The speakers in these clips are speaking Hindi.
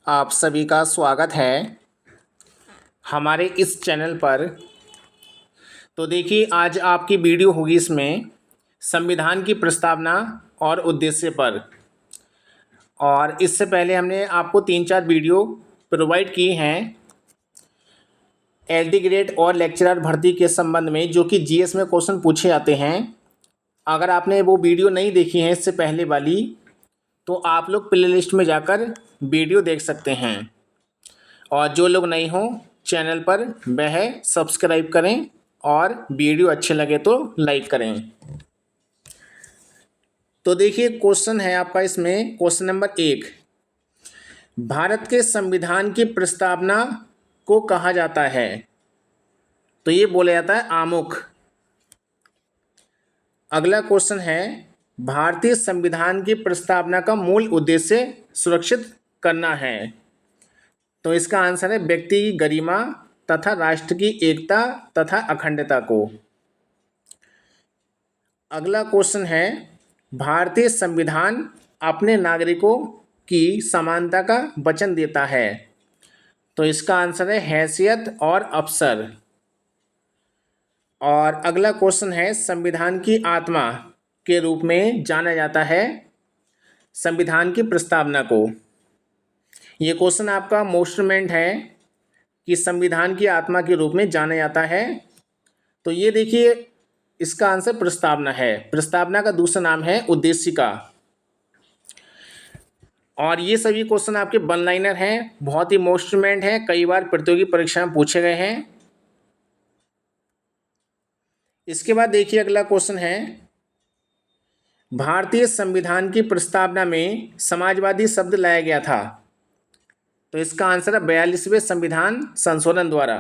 आप सभी का स्वागत है हमारे इस चैनल पर। तो देखिए, आज आपकी वीडियो होगी इसमें संविधान की प्रस्तावना और उद्देश्य पर। और इससे पहले हमने आपको 3-4 वीडियो प्रोवाइड की हैं एलडी ग्रेड और लेक्चरर भर्ती के संबंध में, जो कि जीएस में क्वेश्चन पूछे जाते हैं। अगर आपने वो वीडियो नहीं देखी है इससे पहले वाली, तो आप लोग प्ले लिस्ट में जाकर वीडियो देख सकते हैं। और जो लोग नहीं हों चैनल पर, वह सब्सक्राइब करें और वीडियो अच्छे लगे तो लाइक करें। तो देखिए, क्वेश्चन है आपका इसमें, क्वेश्चन नंबर 1, भारत के संविधान की प्रस्तावना को कहा जाता है? तो ये बोला जाता है आमुख। अगला क्वेश्चन है, भारतीय संविधान की प्रस्तावना का मूल उद्देश्य सुरक्षित करना है। तो इसका आंसर है व्यक्ति की गरिमा तथा राष्ट्र की एकता तथा अखंडता को। अगला क्वेश्चन है, भारतीय संविधान अपने नागरिकों की समानता का वचन देता है। तो इसका आंसर है हैसियत और अवसर। और अगला क्वेश्चन है, संविधान की आत्मा के रूप में जाना जाता है संविधान की प्रस्तावना को। ये क्वेश्चन आपका मोस्टमेंट है कि संविधान की आत्मा के रूप में जाना जाता है। तो ये देखिए, इसका आंसर प्रस्तावना है। प्रस्तावना का दूसरा नाम है उद्देशिका। और ये सभी क्वेश्चन आपके वन लाइनर हैं, बहुत ही मोस्टमेंट हैं, कई बार प्रतियोगी परीक्षा में पूछे गए हैं। इसके बाद देखिए, अगला क्वेश्चन है, भारतीय संविधान की प्रस्तावना में समाजवादी शब्द लाया गया था। तो इसका आंसर है 42वें संविधान संशोधन द्वारा।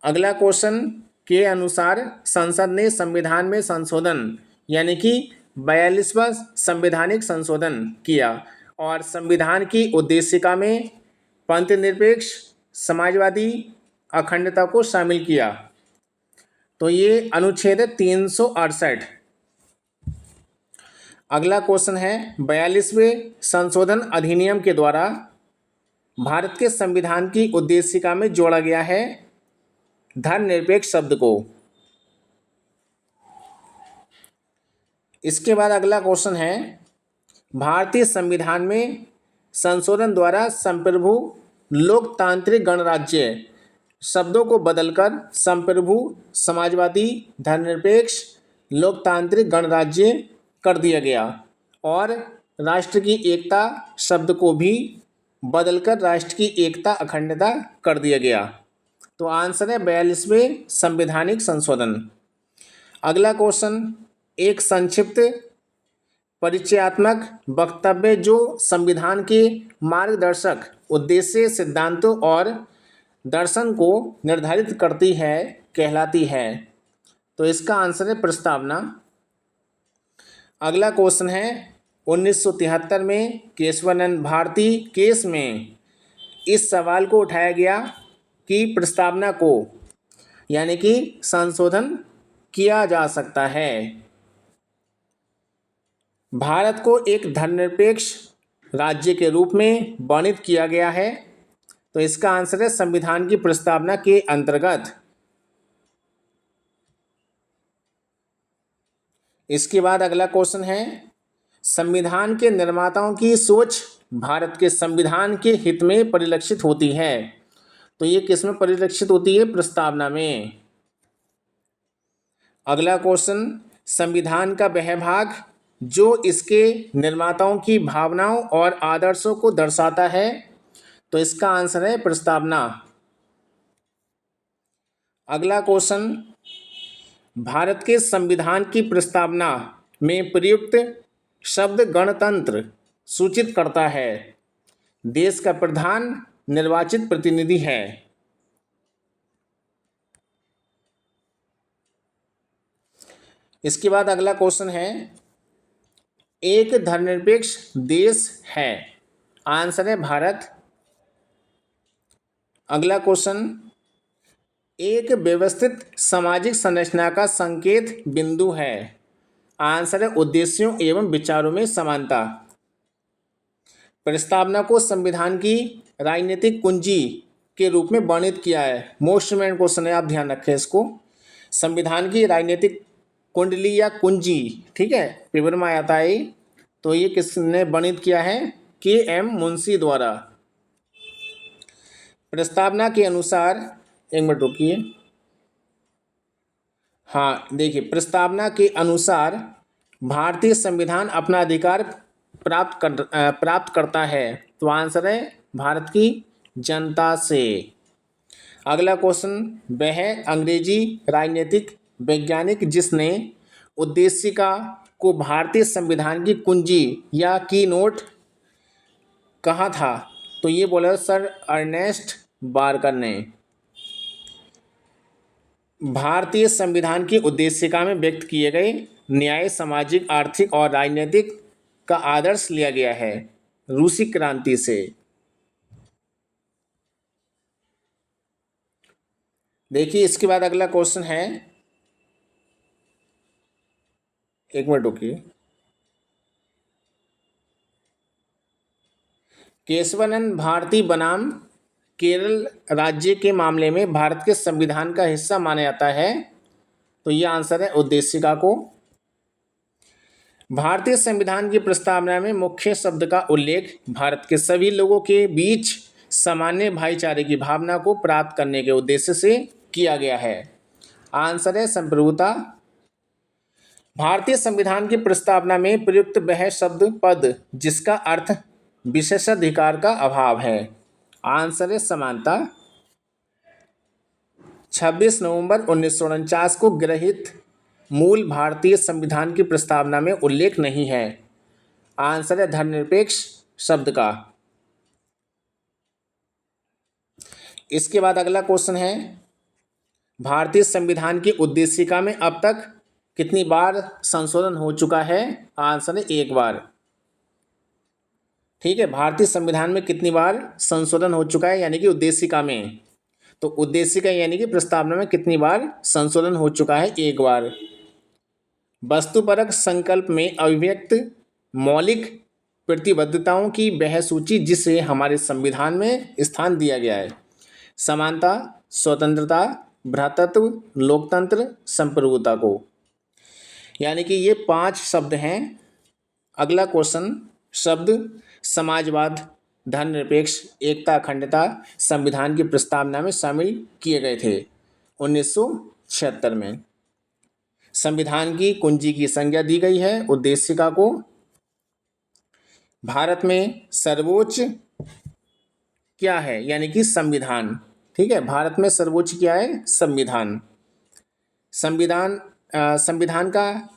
अगला क्वेश्चन के अनुसार संसद ने संविधान में संशोधन यानी कि 42वां संवैधानिक संशोधन किया और संविधान की उद्देशिका में पंथ निरपेक्ष, समाजवादी, अखंडता को शामिल किया। तो ये अनुच्छेद 368। अगला क्वेश्चन है, 42वें संशोधन अधिनियम के द्वारा भारत के संविधान की उद्देशिका में जोड़ा गया है धर्मनिरपेक्ष शब्द को। इसके बाद अगला क्वेश्चन है, भारतीय संविधान में संशोधन द्वारा संप्रभु लोकतांत्रिक गणराज्य शब्दों को बदलकर संप्रभु समाजवादी धर्मनिरपेक्ष लोकतांत्रिक गणराज्य कर दिया गया और राष्ट्र की एकता शब्द को भी बदलकर राष्ट्र की एकता अखंडता कर दिया गया। तो आंसर है 42वें संवैधानिक संशोधन। अगला क्वेश्चन, एक संक्षिप्त परिचयात्मक वक्तव्य जो संविधान के मार्गदर्शक उद्देश्य, सिद्धांतों और दर्शन को निर्धारित करती है कहलाती है। तो इसका आंसर है प्रस्तावना। अगला क्वेश्चन है, 1973 में केशवानंद भारती केस में इस सवाल को उठाया गया कि प्रस्तावना को यानी कि संशोधन किया जा सकता है। भारत को एक धर्मनिरपेक्ष राज्य के रूप में वर्णित किया गया है। तो इसका आंसर है संविधान की प्रस्तावना के अंतर्गत। इसके बाद अगला क्वेश्चन है, संविधान के निर्माताओं की सोच भारत के संविधान के हित में परिलक्षित होती है। तो ये किस में परिलक्षित होती है? प्रस्तावना में। अगला क्वेश्चन, संविधान का वह भाग जो इसके निर्माताओं की भावनाओं और आदर्शों को दर्शाता है। तो इसका आंसर है प्रस्तावना। अगला क्वेश्चन, भारत के संविधान की प्रस्तावना में प्रयुक्त शब्द गणतंत्र सूचित करता है देश का प्रधान निर्वाचित प्रतिनिधि है। इसके बाद अगला क्वेश्चन है, एक धर्मनिरपेक्ष देश है। आंसर है भारत। अगला क्वेश्चन, एक व्यवस्थित सामाजिक संरचना का संकेत बिंदु है। आंसर है उद्देश्यों एवं विचारों में समानता। प्रस्तावना को संविधान की राजनीतिक कुंजी के रूप में वर्णित किया है। मोस्ट इम्पोर्टेंट क्वेश्चन है, आप ध्यान रखें इसको। संविधान की राजनीतिक कुंडली या कुंजी, ठीक है, पेपर में आता है। तो ये किसने वर्णित किया है? के.एम. मुंशी द्वारा। प्रस्तावना के अनुसार, एक मिनट रुकिए, हाँ देखिए, प्रस्तावना के अनुसार भारतीय संविधान अपना अधिकार प्राप्त करता है। तो आंसर है भारत की जनता से। अगला क्वेश्चन, वह अंग्रेजी राजनीतिक वैज्ञानिक जिसने उद्देशिका को भारतीय संविधान की कुंजी या की नोट कहा था? तो ये बोला सर अर्नेस्ट बारकर ने। भारतीय संविधान की उद्देशिका में व्यक्त किए गए न्याय, सामाजिक, आर्थिक और राजनीतिक का आदर्श लिया गया है रूसी क्रांति से। देखिए इसके बाद अगला क्वेश्चन है, एक मिनट रुकिए, केशवानंद भारती बनाम केरल राज्य के मामले में भारत के संविधान का हिस्सा माना जाता है। तो ये आंसर है उद्देशिका को। भारतीय संविधान की प्रस्तावना में मुख्य शब्द का उल्लेख भारत के सभी लोगों के बीच सामान्य भाईचारे की भावना को प्राप्त करने के उद्देश्य से किया गया है। आंसर है संप्रभुता। भारतीय संविधान की प्रस्तावना में प्रयुक्त वह शब्द पद जिसका अर्थ विशेषाधिकार का अभाव है। आंसर है समानता। 26 नवंबर 1949 को गृहीत मूल भारतीय संविधान की प्रस्तावना में उल्लेख नहीं है। आंसर है धर्मनिरपेक्ष शब्द का। इसके बाद अगला क्वेश्चन है, भारतीय संविधान की उद्देशिका में अब तक कितनी बार संशोधन हो चुका है? आंसर है एक बार। ठीक है, भारतीय संविधान में कितनी बार संशोधन हो चुका है, यानी कि उद्देशिका में। तो उद्देशिका यानी कि प्रस्तावना में कितनी बार संशोधन हो चुका है? एक बार। वस्तुपरक संकल्प में अभिव्यक्त मौलिक प्रतिबद्धताओं की वह सूची जिसे हमारे संविधान में स्थान दिया गया है। समानता, स्वतंत्रता, भ्रातृत्व, लोकतंत्र, संप्रभुता को, यानी कि ये 5 शब्द हैं। अगला क्वेश्चन, शब्द समाजवाद, धर्मनिरपेक्ष, एकता, अखंडता संविधान की प्रस्तावना में शामिल किए गए थे 1976 में। संविधान की कुंजी की संज्ञा दी गई है उद्देशिका को। भारत में सर्वोच्च क्या है? यानी कि संविधान। ठीक है, भारत में सर्वोच्च क्या है? संविधान। संविधान का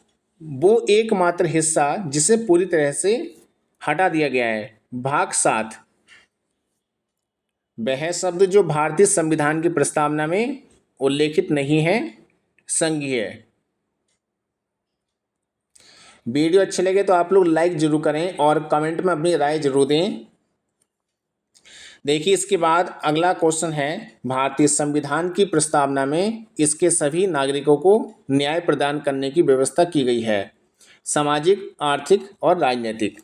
वो एकमात्र हिस्सा जिसे पूरी तरह से हटा दिया गया है, भाग 7, वह शब्द जो भारतीय संविधान की प्रस्तावना में उल्लेखित नहीं है, संघीय। वीडियो अच्छे लगे तो आप लोग लाइक जरूर करें और कमेंट में अपनी राय जरूर दें। देखिए इसके बाद अगला क्वेश्चन है, भारतीय संविधान की प्रस्तावना में इसके सभी नागरिकों को न्याय प्रदान करने की व्यवस्था की गई है, सामाजिक, आर्थिक और राजनीतिक।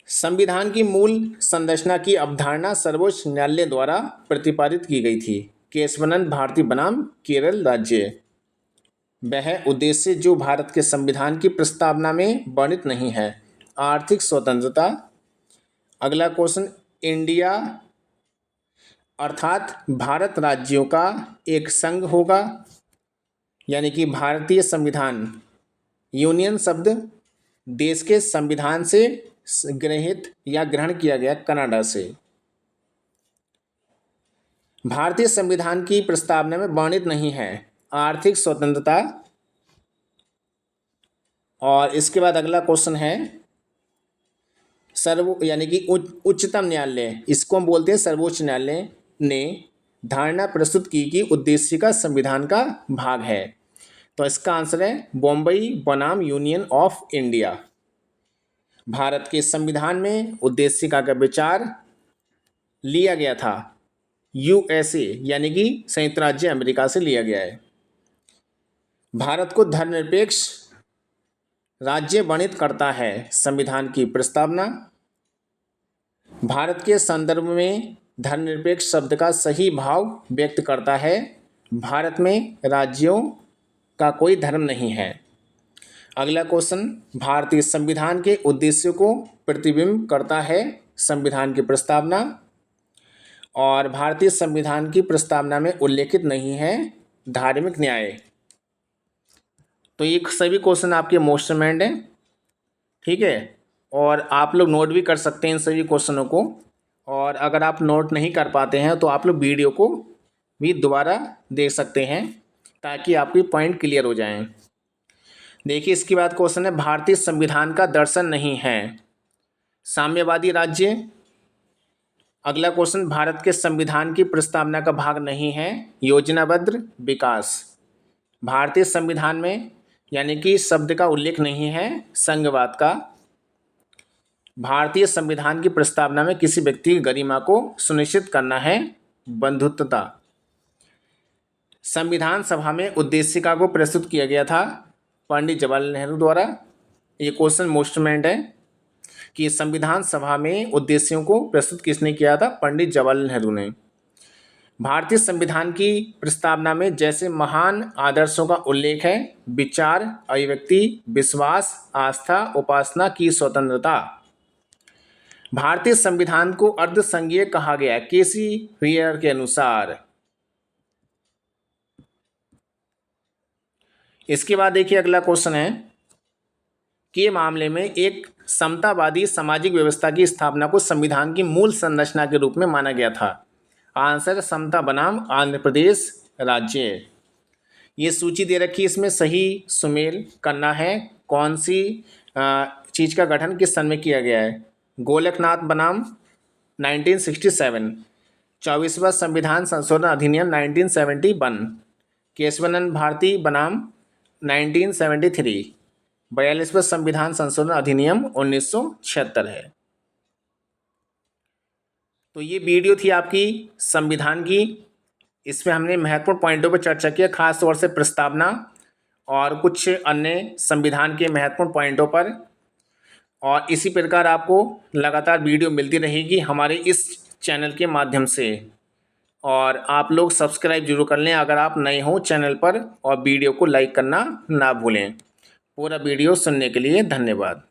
संविधान की मूल संरचना की अवधारणा सर्वोच्च न्यायालय द्वारा प्रतिपादित की गई थी, केशवानंद भारती बनाम केरल राज्य। वह उद्देश्य जो भारत के संविधान की प्रस्तावना में वर्णित नहीं है, आर्थिक स्वतंत्रता। अगला क्वेश्चन, इंडिया अर्थात भारत राज्यों का एक संघ होगा, यानी कि भारतीय संविधान, यूनियन शब्द देश के संविधान से गृहीत या ग्रहण किया गया कनाडा से। भारतीय संविधान की प्रस्तावना में वर्णित नहीं है, आर्थिक स्वतंत्रता। और इसके बाद अगला क्वेश्चन है, यानी कि उच्चतम न्यायालय, इसको हम बोलते हैं सर्वोच्च न्यायालय, ने धारणा प्रस्तुत की कि उद्देशिका संविधान का भाग है। तो इसका आंसर है बॉम्बई बनाम यूनियन ऑफ इंडिया। भारत के संविधान में उद्देशिका का विचार लिया गया था यूएसए, यानी कि संयुक्त राज्य अमेरिका से लिया गया है। भारत को धर्मनिरपेक्ष राज्य वर्णित करता है संविधान की प्रस्तावना। भारत के संदर्भ में धर्मनिरपेक्ष शब्द का सही भाव व्यक्त करता है। भारत में राज्यों का कोई धर्म नहीं है। अगला क्वेश्चन, भारतीय संविधान के उद्देश्यों को प्रतिबिंब करता है संविधान की प्रस्तावना, और भारतीय संविधान की प्रस्तावना में उल्लेखित नहीं है धार्मिक न्याय। तो ये सभी क्वेश्चन आपके मोस्ट डिमांड हैं, ठीक है, और आप लोग नोट भी कर सकते हैं इन सभी क्वेश्चनों को। और अगर आप नोट नहीं कर पाते हैं तो आप लोग वीडियो को भी दोबारा देख सकते हैं ताकि आपकी पॉइंट क्लियर हो जाएं। देखिए इसके बाद क्वेश्चन है, भारतीय संविधान का दर्शन नहीं है साम्यवादी राज्य। अगला क्वेश्चन, भारत के संविधान की प्रस्तावना का भाग नहीं है योजनाबद्ध विकास। भारतीय संविधान में यानी कि शब्द का उल्लेख नहीं है संघवाद का। भारतीय संविधान की प्रस्तावना में किसी व्यक्ति की गरिमा को सुनिश्चित करना है बंधुत्वता। संविधान सभा में उद्देशिका को प्रस्तुत किया गया था पंडित जवाहरलाल नेहरू द्वारा। ये क्वेश्चन मोस्ट इम्पोर्टेंट है कि संविधान सभा में उद्देश्यों को प्रस्तुत किसने किया था? पंडित जवाहरलाल नेहरू ने। भारतीय संविधान की प्रस्तावना में जैसे महान आदर्शों का उल्लेख है विचार, अभिव्यक्ति, विश्वास, आस्था, उपासना की स्वतंत्रता। भारतीय संविधान को अर्धसंघीय कहा गया केसी वेयर के अनुसार। इसके बाद देखिए अगला क्वेश्चन है के मामले में एक समतावादी सामाजिक व्यवस्था की स्थापना को संविधान की मूल संरचना के रूप में माना गया था। आंसर समता बनाम आंध्र प्रदेश राज्य। ये सूची दे रखी है, इसमें सही सुमेल करना है कौन सी चीज़ का गठन किस सन में किया गया है। गोलकनाथ बनाम 1967, 24वां संविधान संशोधन अधिनियम 1971, केशवानंद भारती बनाम 1973, 42वां संविधान संशोधन अधिनियम 1976 है। तो ये वीडियो थी आपकी संविधान की। इसमें हमने महत्वपूर्ण पॉइंटों पर चर्चा किया, खास तौर से प्रस्तावना और कुछ अन्य संविधान के महत्वपूर्ण पॉइंटों पर। और इसी प्रकार आपको लगातार वीडियो मिलती रहेगी हमारे इस चैनल के माध्यम से। और आप लोग सब्सक्राइब जरूर कर लें अगर आप नए हो चैनल पर, और वीडियो को लाइक करना ना भूलें। पूरा वीडियो सुनने के लिए धन्यवाद।